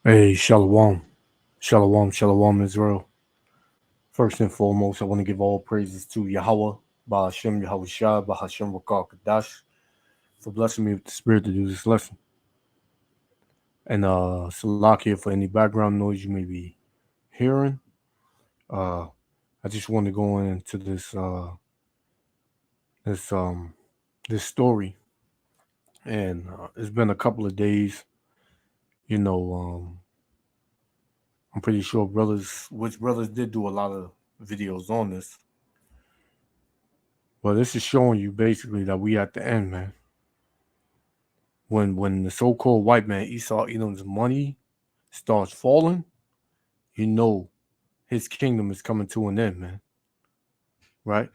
Hey, Shalom. Shalom, Shalom, Israel. First and foremost, I want to give all praises to Yahweh, Ba'ashem Yahweh Shah, Ba'ashem Rakal Kadash, for blessing me with the spirit to do this lesson. And Salakia for any background noise you may be hearing. Uh, I just want to go into this this story, and it's been a couple of days. You know, I'm pretty sure which brothers did do a lot of videos on this. Well, this is showing you basically that we at the end, man. When the so-called white man Esau Edom's money starts falling, you know his kingdom is coming to an end, man. Right?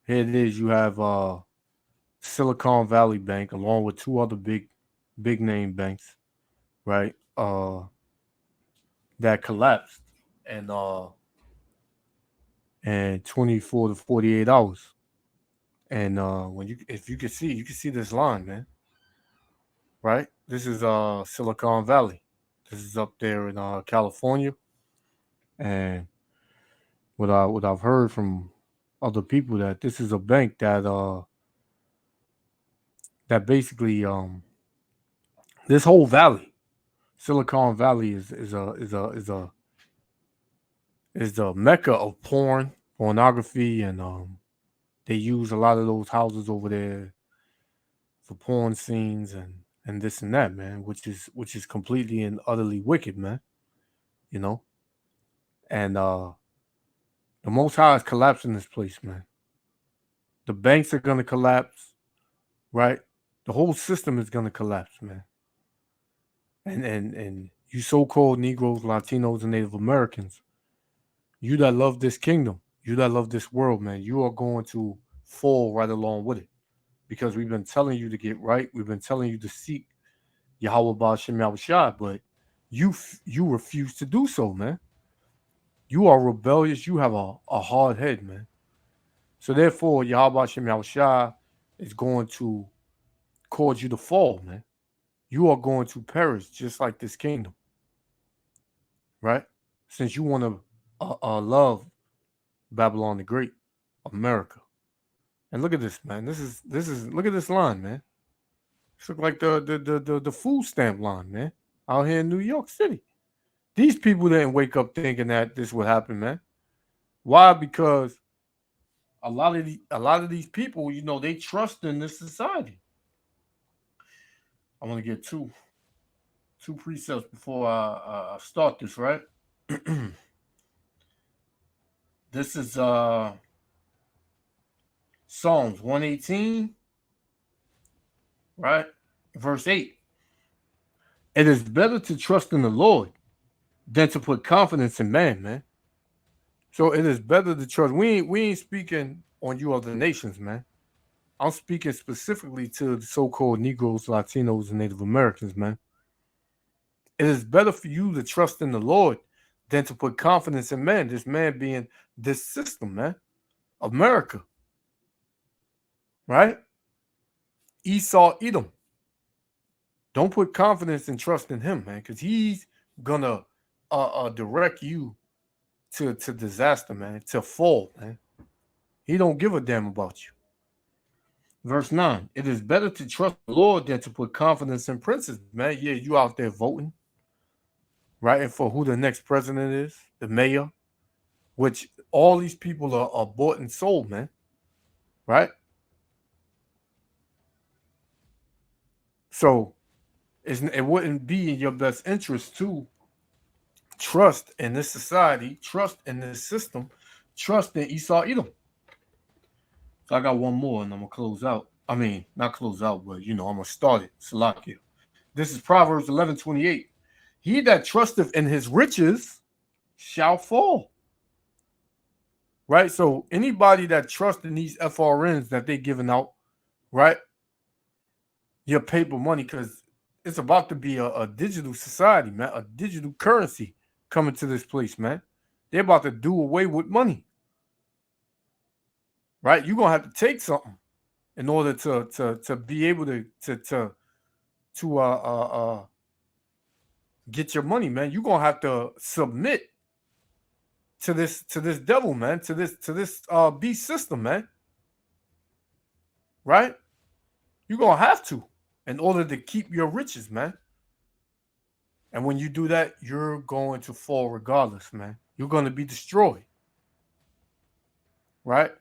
Here it is. You have Silicon Valley Bank along with two other big name banks, right? That collapsed and and 24 to 48 hours. And when you can see this line, man. Right? This is Silicon Valley. This is up there in California, and what I've heard from other people that this is a bank that basically this whole valley, Silicon Valley is the mecca of pornography, and they use a lot of those houses over there for porn scenes and this and that, man, which is completely and utterly wicked, man. You know, and the Most High is collapsing this place, man. The banks are gonna collapse, right? The whole system is gonna collapse, man. And you so-called Negroes, Latinos, and Native Americans, you that love this kingdom, you that love this world, man, you are going to fall right along with it. Because we've been telling you to get right, we've been telling you to seek Yahweh Ba'ashem Yahweh Shai, but you refuse to do so, man. You are rebellious. You have a hard head, man. So therefore, Yahweh Ba'ashem Yahweh Shai is going to cause you to fall, man. You are going to perish just like this kingdom, right? Since you want to love Babylon the Great, America. And look at this, man. This is look at this line, man. This look like the food stamp line, man. Out here in New York City. These people didn't wake up thinking that this would happen, man. Why? Because a lot of these people, you know, they trust in this society. I want to get two precepts before I start this, right? This is Psalms 118, right? Verse 8. It is better to trust in the Lord than to put confidence in man, man. So it is better to trust. We ain't speaking on you other nations, man. I'm speaking specifically to the so-called Negroes, Latinos, and Native Americans, man. It is better for you to trust in the Lord than to put confidence in man. This man being this system, man. America. Right? Esau Edom. Don't put confidence and trust in him, man, because he's gonna direct you to disaster, man, to fall, man. He don't give a damn about you. Verse 9. It is better to trust the Lord than to put confidence in princes, man. Yeah, you out there voting, right? And for who the next president is, the mayor, which all these people are bought and sold, man. Right? So it wouldn't be in your best interest to trust in this society, trust in this system, trust in Esau Edom. So I got one more and I'm gonna close out. I mean, not close out, but you know, I'm gonna start it. Salakia. This is Proverbs 11:28. He that trusteth in his riches shall fall. Right? So anybody that trusts in these FRNs that they giving out, right? Your paper money, because it's about to be a digital society, man, a digital currency coming to this place, man. They're about to do away with money. Right? You're gonna have to take something in order to be able to get your money, man. You're gonna have to submit to this devil, man, to this beast system, man. Right? You're gonna have to in order to keep your riches, man. And when you do that, you're going to fall regardless, man. You're going to be destroyed. Right?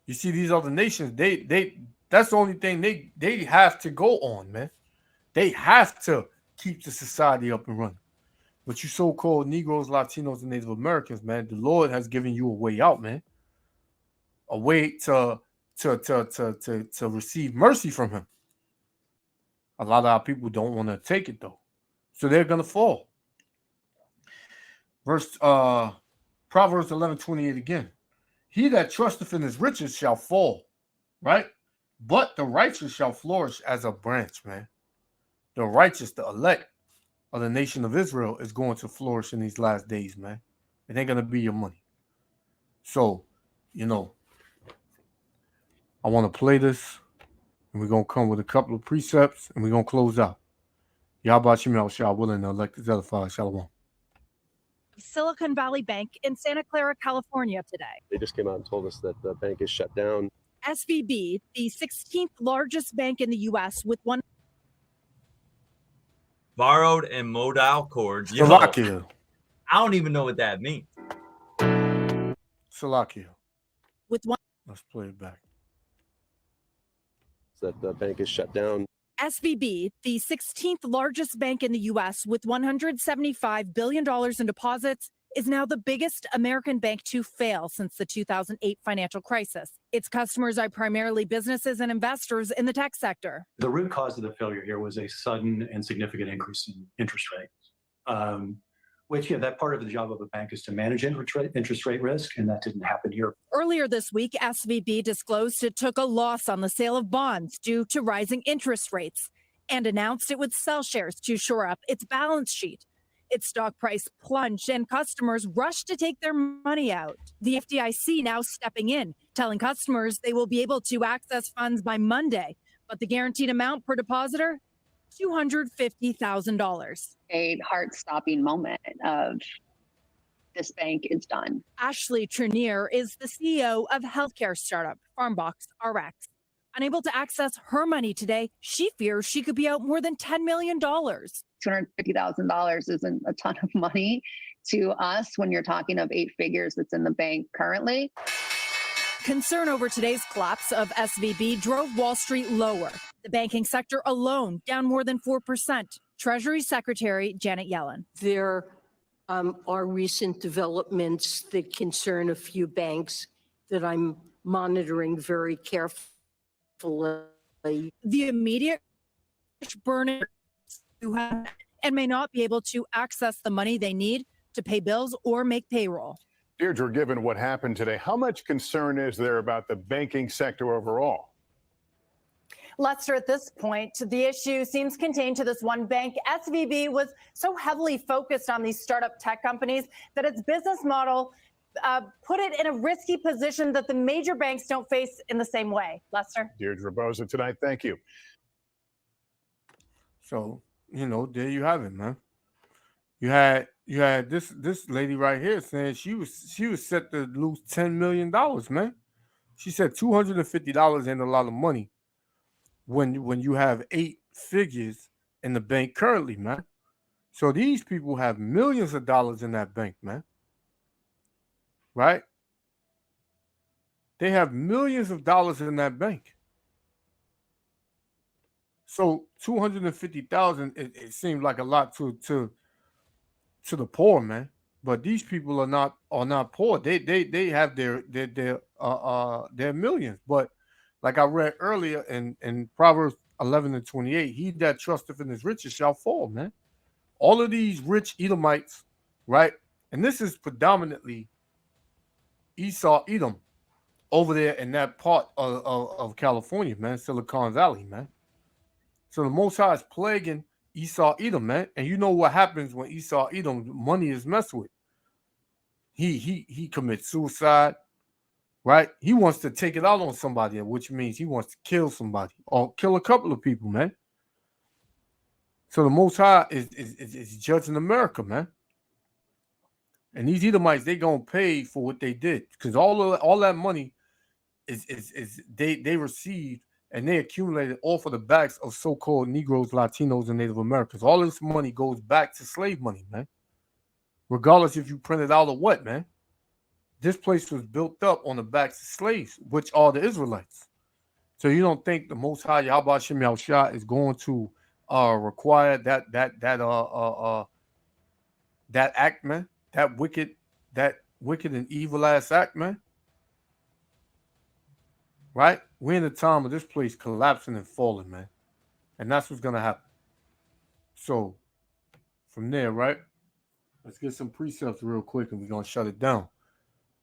You see these other nations, they that's the only thing they have to go on, man. They have to keep the society up and running. But you so-called Negroes, Latinos, and Native Americans, man, the Lord has given you a way out, man. A way to receive mercy from him. A lot of our people don't want to take it though. So they're gonna fall. Proverbs 11:28 again. He that trusteth in his riches shall fall, right? But the righteous shall flourish as a branch, man. The righteous, the elect of the nation of Israel is going to flourish in these last days, man. It ain't gonna be your money. So, I want to play this, and we're gonna come with a couple of precepts, and we're gonna close out. Yahba Shemel Shah willing to elect the Zelafah Shalom. Silicon Valley Bank in Santa Clara, California today. They just came out and told us that the bank is shut down. SVB, the 16th largest bank in the U.S. with one borrowed and modal cords. Slovakia. I don't even know what that means. Slovakia. With one. Let's play it back. That the bank is shut down. SVB, the 16th largest bank in the U.S. with $175 billion in deposits, is now the biggest American bank to fail since the 2008 financial crisis. Its customers are primarily businesses and investors in the tech sector. The root cause of the failure here was a sudden and significant increase in interest rates, which, that part of the job of a bank is to manage interest rate risk, and that didn't happen here. Earlier this week, SVB disclosed it took a loss on the sale of bonds due to rising interest rates and announced it would sell shares to shore up its balance sheet. Its stock price plunged and customers rushed to take their money out. The FDIC now stepping in, telling customers they will be able to access funds by Monday, but the guaranteed amount per depositor, $250,000. A heart-stopping moment of this bank is done. Ashley Trenier is the CEO of healthcare startup Farmbox RX. Unable to access her money today, she fears she could be out more than $10 million. $250,000 isn't a ton of money to us when you're talking of 8 figures that's in the bank currently. Concern over today's collapse of SVB drove Wall Street lower. The banking sector alone down more than 4%. Treasury Secretary Janet Yellen. There are recent developments that concern a few banks that I'm monitoring very carefully. The immediate burner who have and may not be able to access the money they need to pay bills or make payroll. Deirdre, given what happened today, how much concern is there about the banking sector overall? Lester, at this point, the issue seems contained to this one bank. SVB was so heavily focused on these startup tech companies that its business model put it in a risky position that the major banks don't face in the same way. Lester? Deirdre Boza tonight, thank you. So, there you have it, man. You had this lady right here saying she was set to lose $10 million, man. She said $250 ain't a lot of money when you have 8 figures in the bank currently, man. So these people have millions of dollars in that bank, man. Right? They have millions of dollars in that bank. So $250,000, it seems like a lot to the poor, man. But these people are not poor. They have their millions. But like I read earlier in Proverbs 11:28, he that trusteth in his riches shall fall, man. All of these rich Edomites, right? And this is predominantly Esau, Edom, over there in that part of California, man, Silicon Valley, man. So the Most High is plaguing Esau, Edom, man. And you know what happens when Esau, Edom, money is messed with. He commits suicide, right? He wants to take it out on somebody, which means he wants to kill somebody or kill a couple of people, man. So the Most High is judging America, man. And these Edomites, they gonna pay for what they did, because all that money is they received and they accumulated off of the backs of so-called Negroes, Latinos, and Native Americans. All this money goes back to slave money, man. Regardless if you print it out or what, man. This place was built up on the backs of slaves, which are the Israelites. So you don't think the Most High Yahweh Shem Yahushua is going to require that act, man? That wicked and evil ass act, man. Right? We're in the time of this place collapsing and falling, man. And that's what's gonna happen. So from there, right? Let's get some precepts real quick and we're gonna shut it down.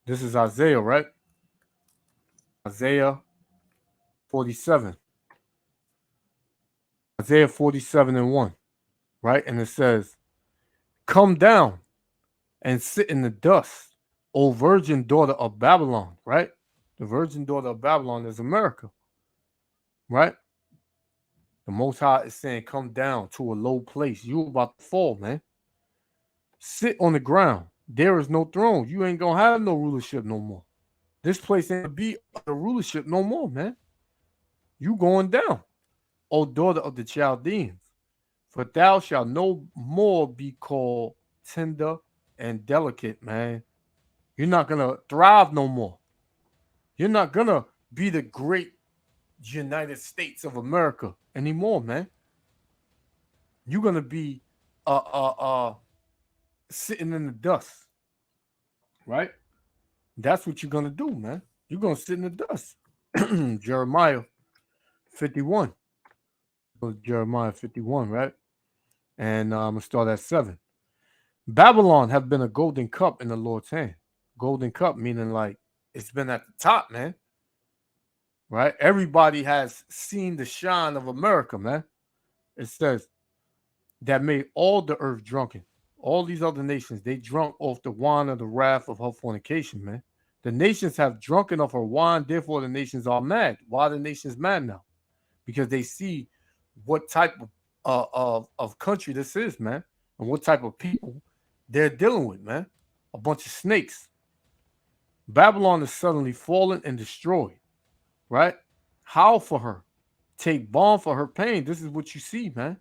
This is Isaiah, right? Isaiah 47. Isaiah 47:1, right? And it says, "Come down and sit in the dust, O virgin daughter of Babylon," right? The virgin daughter of Babylon is America, right? The Most High is saying, come down to a low place. You about to fall, man. Sit on the ground. There is no throne. You ain't gonna have no rulership no more. This place ain't gonna be under rulership no more, man. You going down, O daughter of the Chaldeans. For thou shalt no more be called tender and delicate, man. You're not gonna thrive no more. You're not gonna be the great United States of America anymore, man. You're gonna be sitting in the dust, right? That's what you're gonna do, man. You're gonna sit in the dust. Jeremiah 51. Jeremiah 51, right? And I'm gonna start at 7. Babylon have been a golden cup in the Lord's hand. Golden cup meaning like it's been at the top, man. Right? Everybody has seen the shine of America, man. It says that made all the earth drunken. All these other nations, they drunk off the wine of the wrath of her fornication, man. The nations have drunken of her wine, therefore the nations are mad. Why are the nations mad now? Because they see what type of country this is, man, and what type of people they're dealing with, man. A bunch of snakes. Babylon is suddenly fallen and destroyed, right? Howl for her. Take balm for her pain. This is what you see, man.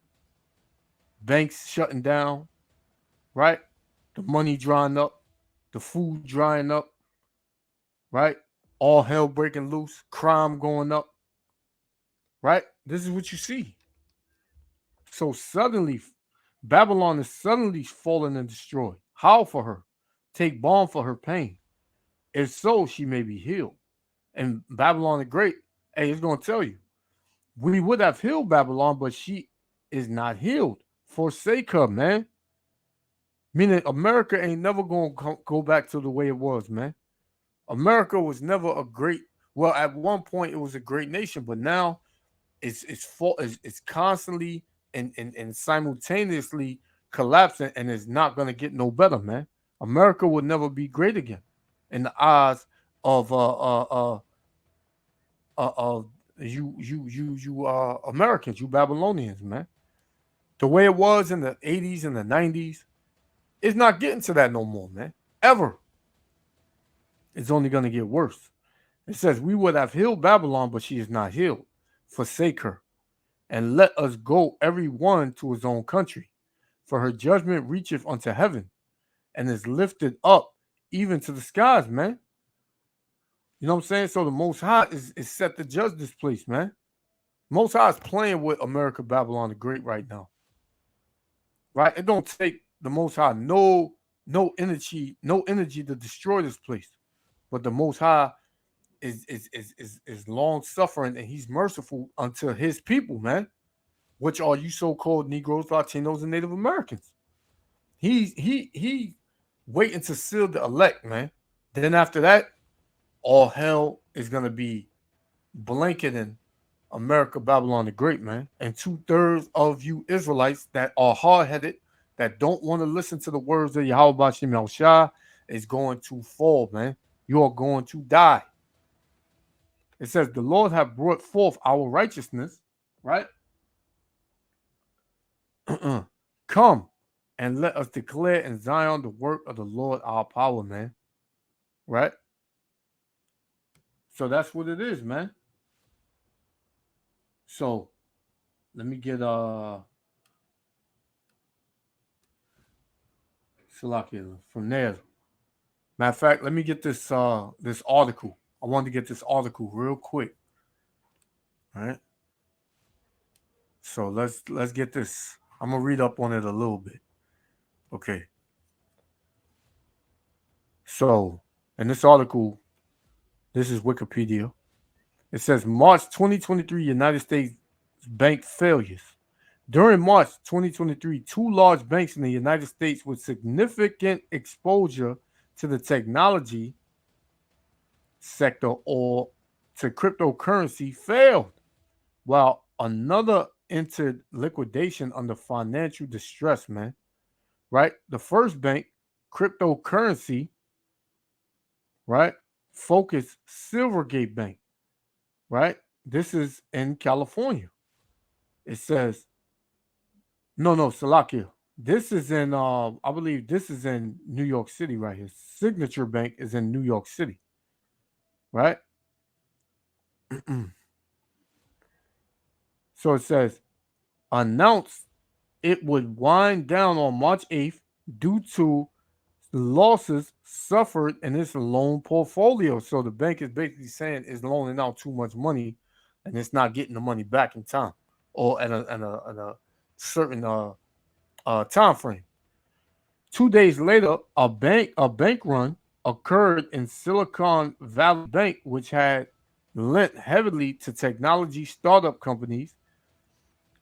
Banks shutting down, right? The money drying up, the food drying up, right? All hell breaking loose, crime going up, right? This is what you see. So suddenly, Babylon is suddenly fallen and destroyed. Howl for her. Take balm for her pain. If so, she may be healed. And Babylon the Great, hey, it's going to tell you, we would have healed Babylon, but she is not healed. Forsake her, man. Meaning America ain't never going to go back to the way it was, man. America was never a great, well, at one point it was a great nation, but now it's constantly and simultaneously collapsing, and it's not going to get no better, man. America will never be great again in the eyes of you Americans, you Babylonians, man. The way it was in the 80s and the 90s, it's not getting to that no more, man. Ever. It's only going to get worse. It says, we would have healed Babylon, but she is not healed. Forsake her, and let us go every one to his own country. For her judgment reacheth unto heaven, and is lifted up even to the skies, man. You know what I'm saying? So the Most High is set to judge this place, man. Most High is playing with America, Babylon the Great right now. Right? It don't take the Most High no energy to destroy this place. But the Most High is long suffering, and he's merciful unto his people, man, which are you so-called Negroes, Latinos, and Native Americans. He waiting to seal the elect, man. Then after that, all hell is gonna be blanketing America, Babylon the Great, man. And 2/3 of you Israelites that are hard-headed, that don't want to listen to the words of Yahweh Shem Yahushua, is going to fall, man. You are going to die. It says, the Lord have brought forth our righteousness, right? Come and let us declare in Zion the work of the Lord our power, man. Right? So that's what it is, man. So let me get Salakia from there. Matter of fact, let me get this this article. I wanted to get this article real quick. All right. So let's get this. I'm gonna read up on it a little bit. Okay. So in this article, this is Wikipedia. It says March 2023 United States bank failures. During March 2023, two large banks in the United States with significant exposure to the technology sector or to cryptocurrency failed, while another entered liquidation under financial distress, man. Right? The first bank, cryptocurrency, right? Focus Silvergate Bank, right? This is in California. It says, no, Salakia. This is in I believe this is in New York City right here. Signature Bank is in New York City. Right? So it says announced it would wind down on March 8th due to losses suffered in its loan portfolio. So the bank is basically saying it's loaning out too much money and it's not getting the money back in time or at a certain time frame. 2 days later, a bank run occurred in Silicon Valley Bank, which had lent heavily to technology startup companies,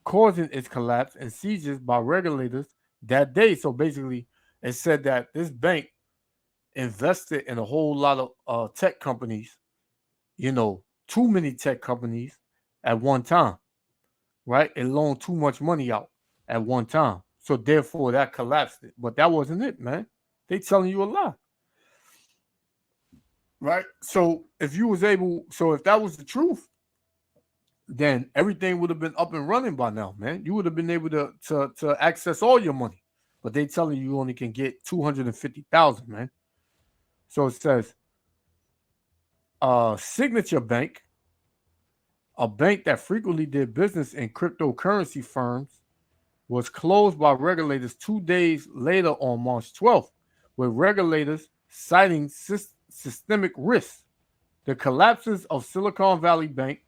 causing its collapse and seizures by regulators that day. So basically, it said that this bank invested in a whole lot of tech companies, too many tech companies at one time, right? It loaned too much money out at one time. So therefore that collapsed it. But that wasn't it, man. They telling you a lie. Right? So if that was the truth, then everything would have been up and running by now, man. You would have been able to access all your money. But they telling you only can get 250,000, man. So it says Signature Bank, a bank that frequently did business in cryptocurrency firms, was closed by regulators 2 days later on March 12th, with regulators citing systemic risks. The collapses of Silicon Valley Bank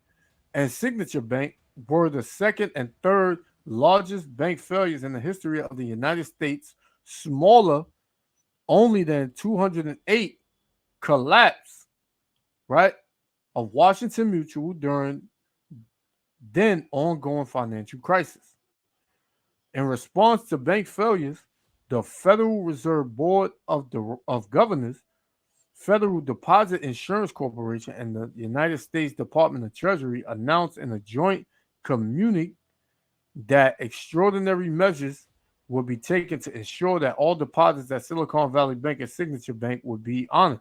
and Signature Bank were the second and third largest bank failures in the history of the United States, smaller only than 208 collapse, right, of Washington Mutual during then ongoing financial crisis. In response to bank failures, the Federal Reserve Board of Governors, Federal Deposit Insurance Corporation, and the United States Department of Treasury announced in a joint communique that extraordinary measures would be taken to ensure that all deposits at Silicon Valley Bank and Signature Bank would be honored,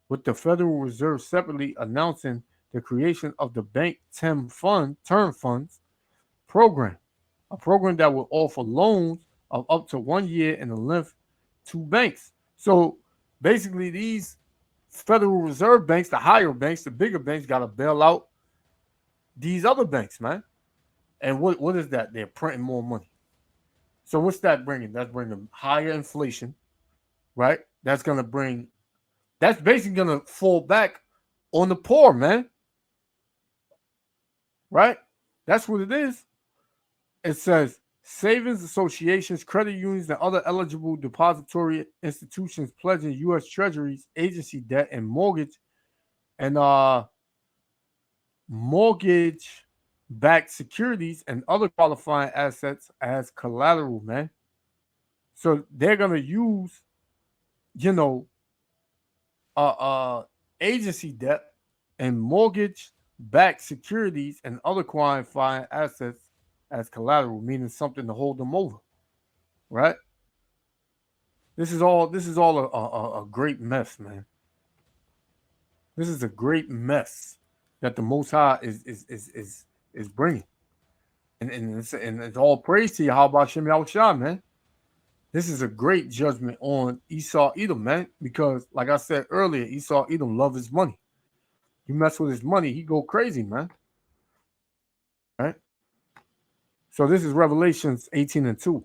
with the Federal Reserve separately announcing the creation of the Bank Term Funds program, a program that will offer loans of up to 1 year in the length to banks. So basically, these Federal Reserve banks, the higher banks, the bigger banks, got to bail out these other banks, man. And what is that? They're printing more money. So what's that bringing? That's bringing higher inflation, right? That's basically going to fall back on the poor, man. Right? That's what it is. It says savings associations, credit unions, and other eligible depository institutions pledging U.S. Treasuries, agency debt, and mortgage mortgage-backed securities and other qualifying assets as collateral, man. So they're gonna use, agency debt and mortgage-backed securities and other qualifying assets as collateral, meaning something to hold them over, right? This is all a great mess, man. This is a great mess that the Most High is bringing. And it's all praise to you. How about Shem Yahushua, man? This is a great judgment on Esau Edom, man, because like I said earlier, Esau Edom love his money. You mess with his money, he go crazy, man. Right? So this is Revelations 18:2.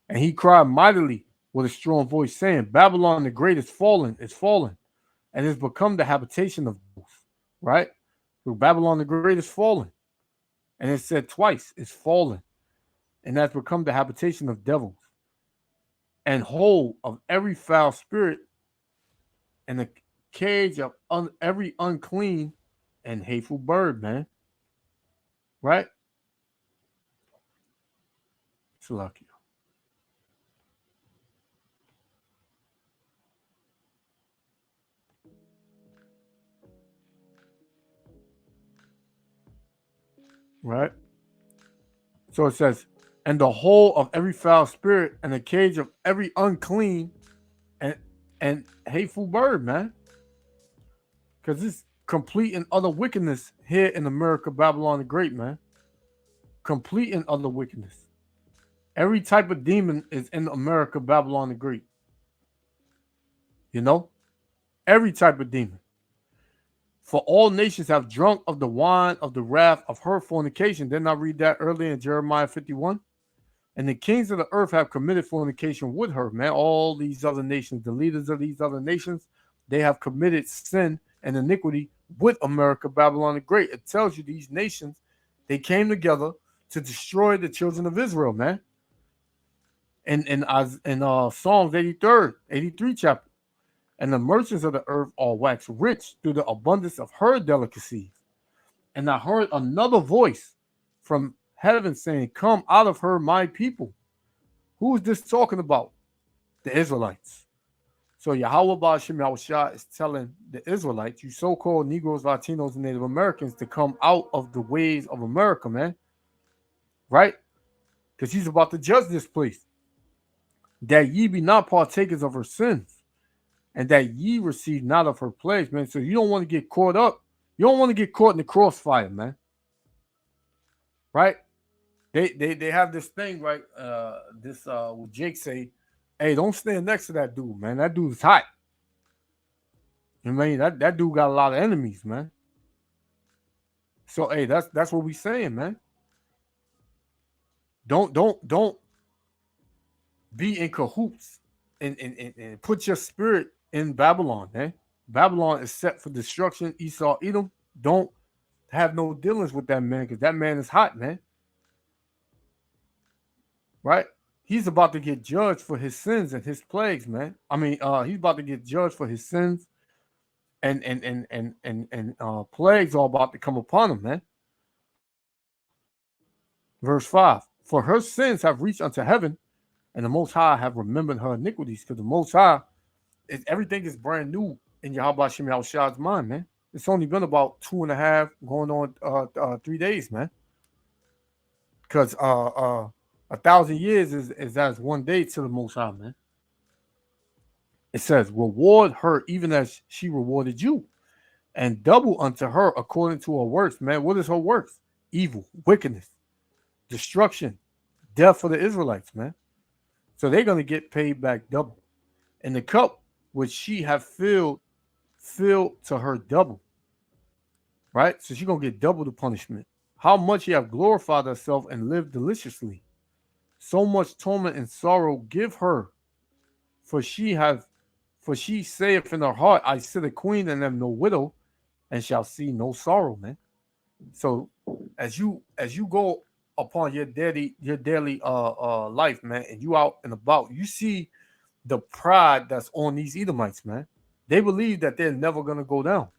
And he cried mightily with a strong voice, saying, Babylon the great is fallen, and has become the habitation of devils. Right? So Babylon the great is fallen. And it said twice, it's fallen, and has become the habitation of devils, and whole of every foul spirit, and the cage of every unclean and hateful bird, man. Right? It's lucky. Right? So it says, and the whole of every foul spirit, and the cage of every unclean and hateful bird, man. Because it's complete and utter wickedness here in America, Babylon the Great, man. Complete and utter wickedness. Every type of demon is in America, Babylon the Great. You know? Every type of demon. For all nations have drunk of the wine of the wrath of her fornication. Didn't I read that earlier in Jeremiah 51? And the kings of the earth have committed fornication with her, man. All these other nations, the leaders of these other nations, they have committed sin and iniquity with America, Babylon the Great. It tells you these nations, they came together to destroy the children of Israel, man. In Psalms 83 chapter. And the merchants of the earth are waxed rich through the abundance of her delicacies. And I heard another voice from heaven saying, come out of her, my people. Who is this talking about? The Israelites. So Yahweh Ba'ashem Yahushua is telling the Israelites, you so-called Negroes, Latinos, and Native Americans, to come out of the ways of America, man. Right? Because he's about to judge this place. That ye be not partakers of her sins, and that ye receive not of her plagues, man. So you don't want to get caught up. You don't want to get caught in the crossfire, man. Right? They have this thing, right? What Jake say, hey, don't stand next to that dude, man. That dude's hot. You know what I mean? That dude got a lot of enemies, man. So hey, that's what we saying, man. Don't be in cahoots and put your spirit in Babylon, man. Babylon is set for destruction. Esau, Edom, don't have no dealings with that man, because that man is hot, man. Right? He's about to get judged for his sins and his plagues, man. I mean, he's about to get judged for his sins and plagues are about to come upon him, man. Verse 5, for her sins have reached unto heaven, and the Most High have remembered her iniquities. Because the Most High, everything is brand new in Yahweh Shem Yahushua's mind, man. It's only been about 2.5, going on 3 days, man. Because 1,000 years is as 1 day to the Most High, man. It says, reward her even as she rewarded you, and double unto her according to her works, man. What is her works? Evil, wickedness, destruction, death for the Israelites, man. So they're going to get paid back double. And the cup which she have filled to her double. Right? So she's going to get double the punishment. How much she have glorified herself and lived deliciously. So much torment and sorrow give her. For she saith in her heart, I sit a queen and am no widow, and shall see no sorrow, man. So as you go upon your daily life, man, and you out and about, you see the pride that's on these Edomites, man. They believe that they're never gonna go down.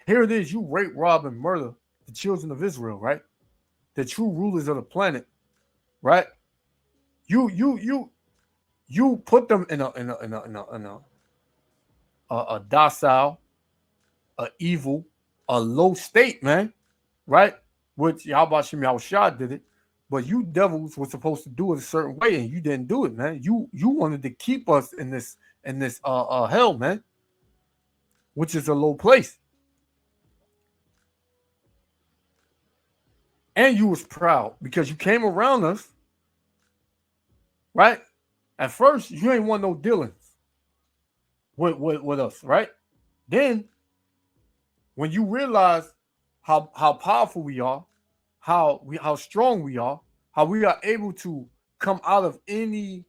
Here it is, you rape, rob, and murder the children of Israel, right? The true rulers of the planet, right? You put them in a docile, a evil, a low state, man, right? Which Yahweh Shem Yahushua did it, but you devils were supposed to do it a certain way, and you didn't do it, man. You wanted to keep us in this hell, man, which is a low place. And you was proud because you came around us, right? At first, you ain't want no dealings with us, right? Then, when you realize how powerful we are, how strong we are, how we are able to come out of any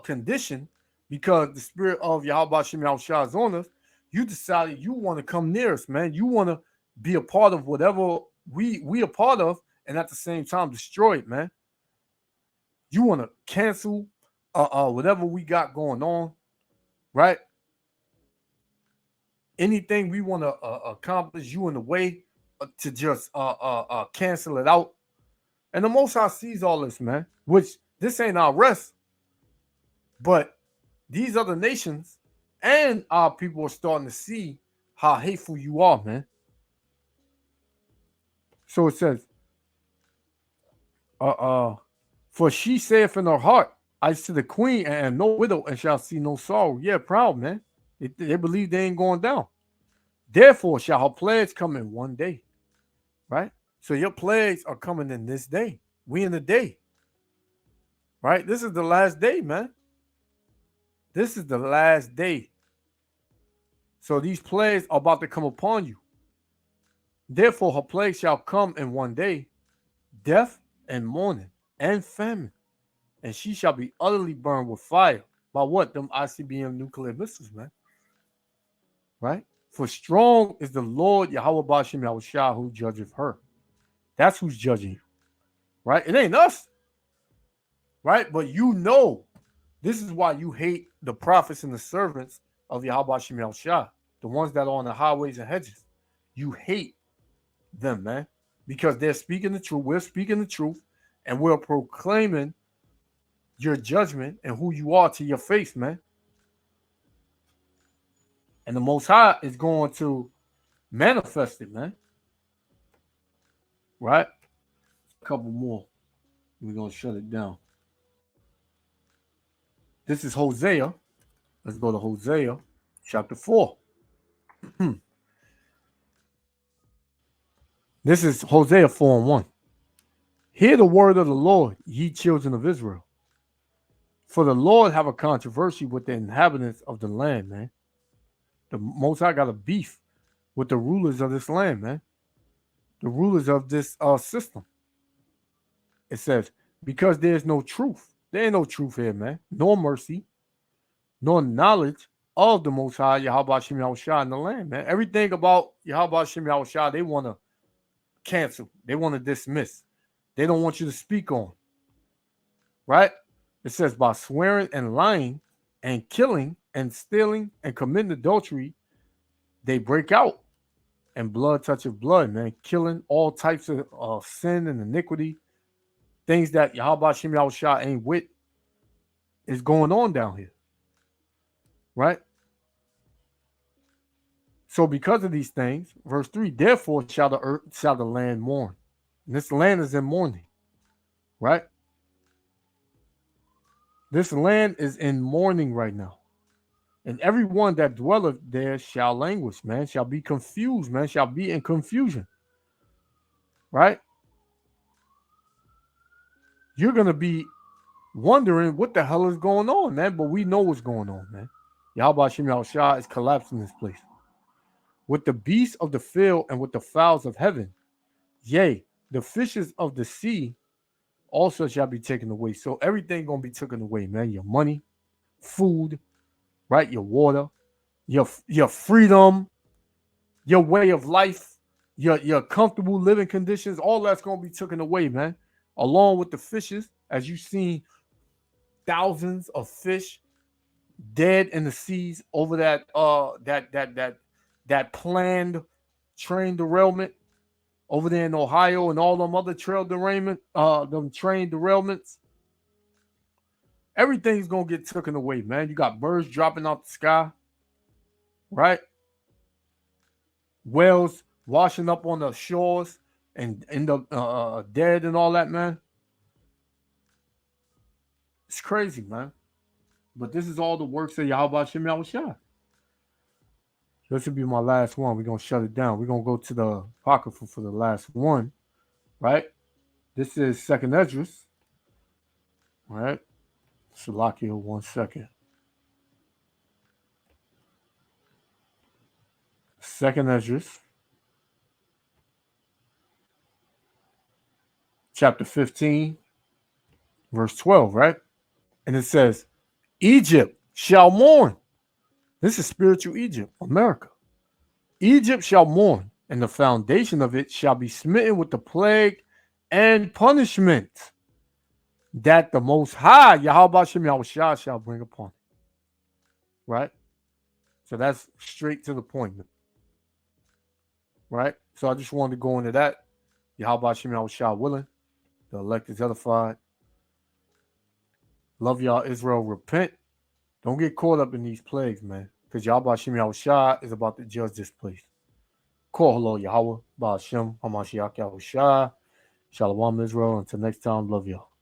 condition because the spirit of Yahweh Shem Yahushua is on us, you decided you want to come near us, man. You want to be a part of whatever we a part of, and at the same time destroy it, man. You want to cancel whatever we got going on, right? Anything we want to accomplish, you in the way to just cancel it out. And the Most High sees all this, man. Which this ain't our rest, but these other nations and our people are starting to see how hateful you are, man. So it says, for she saith in her heart, I see the queen and am no widow and shall see no sorrow. Yeah, proud, man. They believe they ain't going down. Therefore shall her plagues come in one day, right? So your plagues are coming in this day. We in the day, right? This is the last day, man. This is the last day. So these plagues are about to come upon you. Therefore her plagues shall come in one day, death and mourning and famine. And she shall be utterly burned with fire. By what? Them ICBM nuclear missiles, man. Right? For strong is the Lord Yahweh Ba'ashem Yahushua who judgeth her. That's who's judging you. Right? It ain't us. Right? But you know, this is why you hate the prophets and the servants of Yahweh Ba'ashem Yahushua, the ones that are on the highways and hedges. You hate them, man, because they're speaking the truth. We're speaking the truth, and we're proclaiming your judgment and who you are to your face, man. And the Most High is going to manifest it, man. Right? A couple more. We're going to shut it down. This is Hosea. Let's go to Hosea chapter 4. This is Hosea 4:1. Hear the word of the Lord, ye children of Israel. For the Lord have a controversy with the inhabitants of the land, man. The Most High got a beef with the rulers of this land, man. The rulers of this system. It says, because there's no truth. There ain't no truth here, man. Nor mercy, nor knowledge of the Most High, Yahweh Shem Yahushua in the land, man. Everything about Yahweh Shem Yahushua, they want to cancel. They want to dismiss. They don't want you to speak on. Right? It says, by swearing and lying and killing and stealing and committing adultery, they break out. And blood toucheth blood, man. Killing all types of sin and iniquity. Things that Yahweh Shem Yahushua ain't with is going on down here. Right? So because of these things, verse 3, therefore shall the land mourn. And this land is in mourning. Right? This land is in mourning right now. And everyone that dwelleth there shall languish, man, shall be confused, man, shall be in confusion. Right? You're going to be wondering what the hell is going on, man. But we know what's going on, man. Yahweh Shem Yahushua is collapsing this place. With the beasts of the field and with the fowls of heaven. Yea, the fishes of the sea also shall be taken away. So everything going to be taken away, man. Your money, food, right? Your water, your freedom, your way of life, your comfortable living conditions, all that's going to be taken away, man. Along with the fishes, as you've seen thousands of fish dead in the seas over that planned train derailment over there in Ohio and all them other train derailments. Everything's gonna get taken away, man. You got birds dropping out the sky, right? Whales washing up on the shores and end up dead and all that, man. It's crazy, man. But this is all the works of Yahweh Shem Yahushua. This will be my last one. We're going to shut it down. We're going to go to the Apocrypha for the last one. right? This is second Esdras, right? Salakia, 1 second. Second Esdras, chapter 15, verse 12, right? And it says, Egypt shall mourn. This is spiritual Egypt, America. Egypt shall mourn, and the foundation of it shall be smitten with the plague and punishment that the Most High, Yahweh Shem Yahushua, shall bring upon it. Right? So that's straight to the point. Right? So I just wanted to go into that. Yahweh Shem Yahushua willing. The elect is edified. Love y'all, Israel. Repent. Don't get caught up in these plagues, man. Because Yahweh Shem Yahushua is about to judge this place. Call hello, Yahweh. Ba'ashem. Hamashiach Yahushua. Shalom, Israel. Until next time, love y'all.